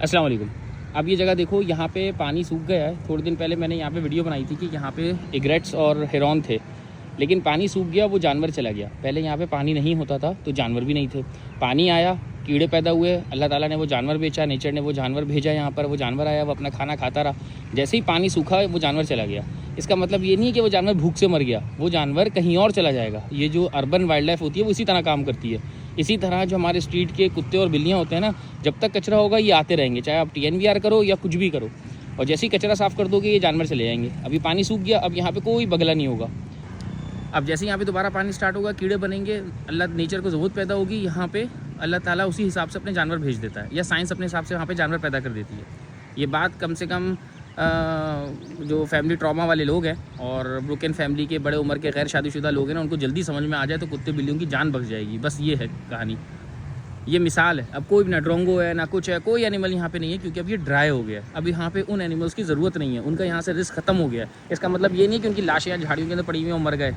अस्सलाम वालेकुम। अब ये जगह देखो, यहाँ पे पानी सूख गया है। थोड़े दिन पहले मैंने यहाँ पे वीडियो बनाई थी कि यहाँ पे इग्रेट्स और हिरन थे, लेकिन पानी सूख गया, वो जानवर चला गया। पहले यहाँ पे पानी नहीं होता था तो जानवर भी नहीं थे। पानी आया, कीड़े पैदा हुए, अल्लाह ताला ने वो जानवर बेचा, नेचर ने वो जानवर भेजा यहाँ पर। वो जानवर आया, वो अपना खाना खाता रहा। जैसे ही पानी सूखा वो जानवर चला गया। इसका मतलब ये नहीं है कि वो जानवर भूख से मर गया, वो जानवर कहीं और चला जाएगा। ये जो अर्बन वाइल्ड लाइफ होती है वो इसी तरह काम करती है। इसी तरह जो हमारे स्ट्रीट के कुत्ते और बिल्लियाँ होते हैं ना, जब तक कचरा होगा ये आते रहेंगे, चाहे आप TNVR करो या कुछ भी करो। और जैसे ही कचरा साफ़ कर दोगे ये जानवर चले जाएंगे। अभी पानी सूख गया, अब यहाँ पे कोई बगला नहीं होगा। अब जैसे यहाँ पे दोबारा पानी स्टार्ट होगा, कीड़े बनेंगे, अल्लाह नेचर को ज़रूरत पैदा होगी, यहाँ पे अल्लाह ताला उसी हिसाब से अपने जानवर भेज देता है, या साइंस अपने हिसाब से वहाँ पे जानवर पैदा कर देती है। ये बात कम से कम जो फैमिली ट्रॉमा वाले लोग हैं और ब्रोकन फैमिली के बड़े उम्र के गैर शादीशुदा लोग हैं ना, उनको जल्दी समझ में आ जाए तो कुत्ते बिल्लियों की जान बच जाएगी। बस ये है कहानी, ये मिसाल है। अब कोई भी ना ड्रोंगो है ना कुछ है, कोई एनिमल यहाँ पे नहीं है, क्योंकि अब ये ड्राई हो गया है। अब यहाँ पे उन एनिमल्स की ज़रूरत नहीं है, उनका यहाँ से रिस्क ख़त्म हो गया है। इसका मतलब ये नहीं कि उनकी लाशें झाड़ियों के अंदर पड़ी हुई हैं और मर गए।